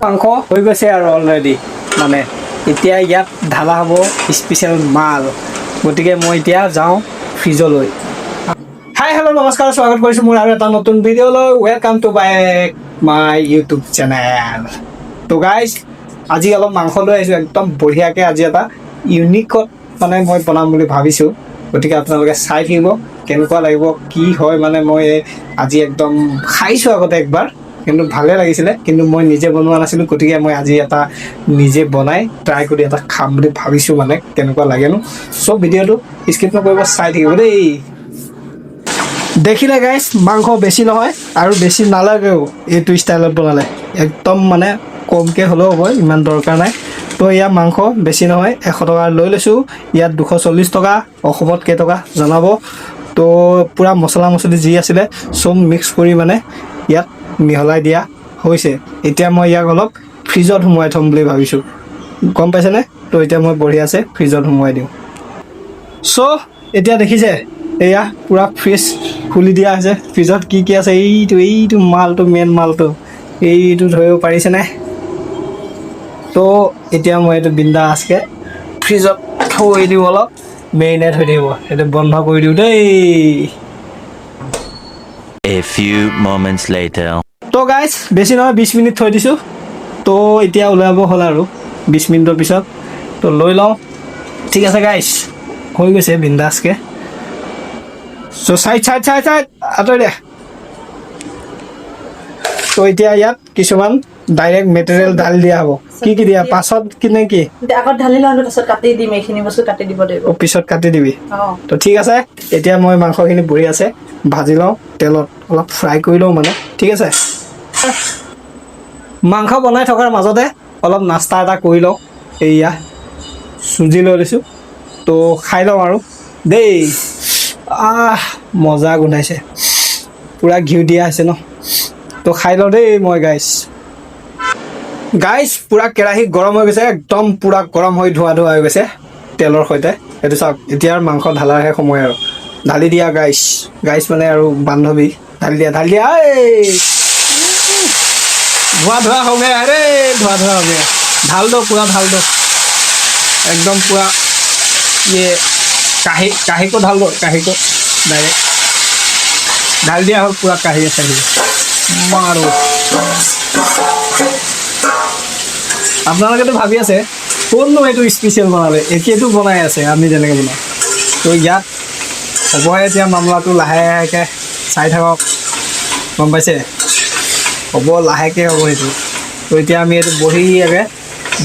মাংস হৈ গৈছে আৰু অলৰেডি মানে এতিয়া ইয়াত ঢালা হ'ব স্পেচিয়েল মাল গতিকে মই এতিয়া যাওঁ ফ্ৰিজলৈ হাই হেল্ল' নমস্কাৰ স্বাগত কৰিছোঁ মোৰ আৰু এটা নতুন ভিডিঅ'লৈ welcome to back my YouTube channel তো গাইজ আজি অলপ মাংস লৈ আহিছোঁ একদম বঢ়িয়াকৈ আজি এটা ইউনিকত মানে মই বনাম বুলি ভাবিছোঁ গতিকে আপোনালোকে চাই থাকিব কেনেকুৱা লাগিব কি হয় মানে মই আজি একদম খাইছোঁ আগতে একবাৰ কিন্তু ভালে লাগিছিলে কিন্তু মই নিজে বনোৱা নাছিলোঁ গতিকে মই আজি এটা নিজে বনাই ট্ৰাই কৰি এটা খাম বুলি ভাবিছোঁ মানে কেনেকুৱা লাগেনো চ' ভিডিঅ'টো স্কিপ নকৰিব চাই থাকিব দেই দেখিলে গাইজ মাংস বেছি নহয় আৰু বেছি নালাগেও এইটো ষ্টাইলত বনালে একদম মানে কমকৈ হ'লেও হ'ব ইমান দৰকাৰ নাই তো ইয়াৰ মাংস বেছি নহয় 100 টকা লৈ লৈছোঁ ইয়াত 240 টকা অসমত কেইটকা জনাব তো পূৰা মছলা মছলি যি আছিলে চব মিক্স কৰি মানে ইয়াত মিহলাই দিয়া হৈছে এতিয়া মই ইয়াক অলপ ফ্ৰিজত সোমোৱাই থ'ম বুলি ভাবিছোঁ গম পাইছেনে তো এতিয়া মই বঢ়িয়াছে ফ্ৰিজত সোমোৱাই দিওঁ চ' এতিয়া দেখিছে এয়া পূৰা ফ্ৰিজ খুলি দিয়া হৈছে ফ্ৰিজত কি কি আছে এইটো মালটো মেইন মালটো এইটো ধৰিব পাৰিছেনে তো এতিয়া মই এইটো বিন্দাছকৈ ফ্ৰিজত থৈ দিওঁ অলপ মেৰিনেট হৈ থাকিব সেইটো বন্ধ কৰি দিওঁ দেই A few moments later. তো গাইজ বেছি নহয় 20 মিনিট থৈ দিছোঁ তো এতিয়া ওলাব হ'ল আৰু 20 মিনিটৰ পিছত তো লৈ লওঁ ঠিক আছে গাইজ হৈ গৈছে বিন্দাছকৈ চ' চাইড আঁতৰি দে তো এতিয়া ইয়াত কিছুমান ডাইৰেক্ট মেটেৰিয়েল ঢালি দিয়া হ'ব কি কি দিয়া পাছত কিনে কি আগত ঢালি লওঁ তাৰপিছত কাটি দিম এইখিনি বস্তু কাটি দিব লাগিব পিছত কাটি দিবি তো ঠিক আছে এতিয়া মই মাংসখিনি বহি আছে ভাজি লওঁ তেলত অলপ ফ্ৰাই কৰি লওঁ মানে ঠিক আছে মাংস বনাই থকাৰ মাজতে অলপ নাস্তা এটা কৰি লওঁ এয়া চুজি লৈ লৈছোঁ তো খাই লওঁ আৰু দেই মজা গোন্ধাইছে পূৰা ঘিউ দিয়া হৈছে ন তো খাই লওঁ দেই মই গাইজ পূৰা কেৰাহী গৰম হৈ গৈছে একদম পূৰা গৰম হৈ ধোৱা হৈ গৈছে তেলৰ সৈতে এইটো চাওক এতিয়া আৰু মাংস ঢালাৰহে সময় আৰু ঢালি দিয়া গাইজ মানে আৰু বান্ধৱী ঢালি দিয়া এই ধোৱা হওঁগে আৰে ধোৱা হওঁগে ঢাল দো পূৰা ঢাল দো একদম পূৰা ইয়ে কাঁহীকো ঢাল দো কাঁহীকো ডাইৰেক্ট ঢাল দিয়া হ'ল পূৰা কাঁহী আছে মাৰো আপোনালোকেতো ভাবি আছে কোননো এইটো স্পেচিয়েল বনালে একেটো বনাই আছে আমি যেনেকৈ বনাওঁ তো ইয়াত হ'বহে এতিয়া মামলাটো লাহেকৈ চাই থাকক গম পাইছে হ'ব লাহেকৈ হ'ব সেইটো তো এতিয়া আমি এইটো বঢ়িয়াকৈ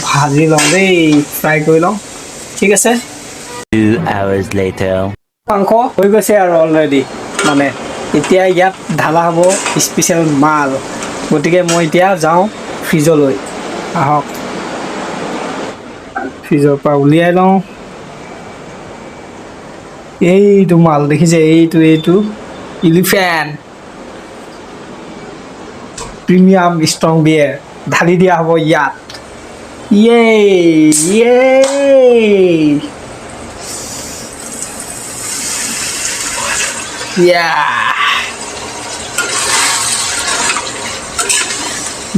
ভাজি লওঁ দেই ফ্ৰাই কৰি লওঁ ঠিক আছে 2 hours later. মাংস হৈ গৈছে আৰু অলৰেডি মানে এতিয়া ইয়াত ঢালা হ'ব স্পেচিয়েল মাল গতিকে মই এতিয়া যাওঁ ফ্ৰিজলৈ আহক ফ্ৰিজৰ পৰা উলিয়াই লওঁ এইটো মাল দেখিছে এইটো এলিফেণ্ট প্ৰিমিয়াম ষ্ট্ৰং বিয়েৰ ঢালি দিয়া হ'ব ইয়াত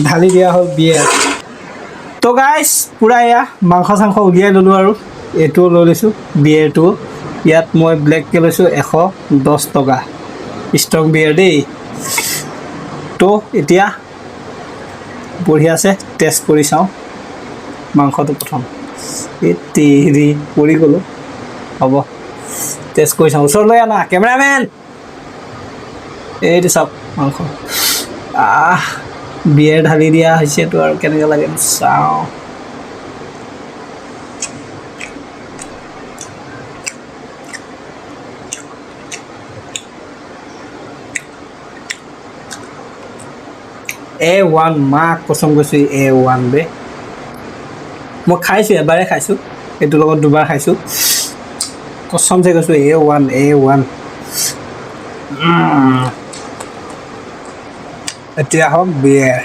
ঢালি দিয়া হ'ল বিয়েৰ তো গাইজ পূৰা এয়া মাংস চাংস উলিয়াই ল'লোঁ আৰু এইটোও লৈ লৈছোঁ বিয়েৰটো ইয়াত মই ব্লেককৈ লৈছোঁ 110 টকা ষ্ট্ৰং বিয়েৰ দেই তো এতিয়া বঢ়িয়াছে টেষ্ট কৰি চাওঁ মাংসটো প্ৰথম হেৰি পৰি গ'লোঁ হ'ব টেষ্ট কৰি চাওঁ ওচৰলৈ আনা কেমেৰামেন এইটো চাওক মাংস বিয়েৰ ঢালি দিয়া হৈছেতো আৰু কেনেকৈ লাগে চাওঁ A1 মাক পচন্দ কৰিছোঁ A1 বে মই খাইছোঁ এবাৰে খাইছোঁ এইটোৰ লগত দুবাৰ খাইছোঁ কচমছে কৈছোঁ A1 এতিয়া হওক বিয়েৰ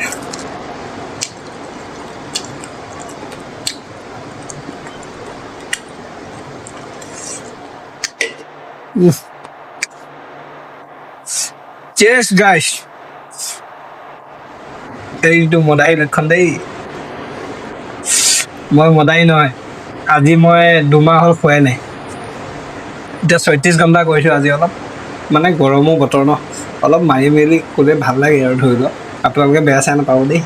Cheers guys এইটো মদাহী লক্ষণ দেই মই মদাই নহয় আজি মই 2 মাহ হ'ল খোৱাই নাই এতিয়া 36 ঘণ্টা কৰিছোঁ আজি অলপ মানে গৰমো বতৰ ন অলপ মাৰি মেলি ক'লে ভাল লাগে আৰু ধৰি লওক আপোনালোকে বেয়া চাই নাপাব দেই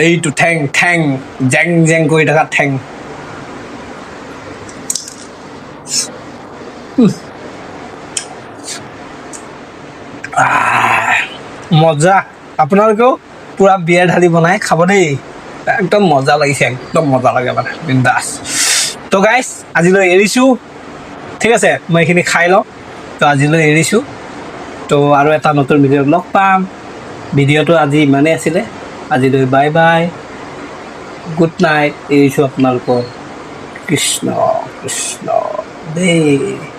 এইটো ঠেং ঠেং জেং জেং কৰি থকা ঠেং মজা আপোনালোকেও পূৰা বিয়াৰ ঢালি বনাই খাব দেই একদম মজা লাগিছে একদম মজা লাগে মানে বিন্দাছ তো গাইছ আজিলৈ এৰিছোঁ ঠিক আছে মই এইখিনি খাই লওঁ তো আজিলৈ এৰিছোঁ তো আৰু এটা নতুন ভিডিঅ'ত লগ পাম ভিডিঅ'টো আজি ইমানেই আছিলে আজিলৈ বাই বাই গুড নাইট এৰিছোঁ আপোনালোকক কৃষ্ণ কৃষ্ণ দেই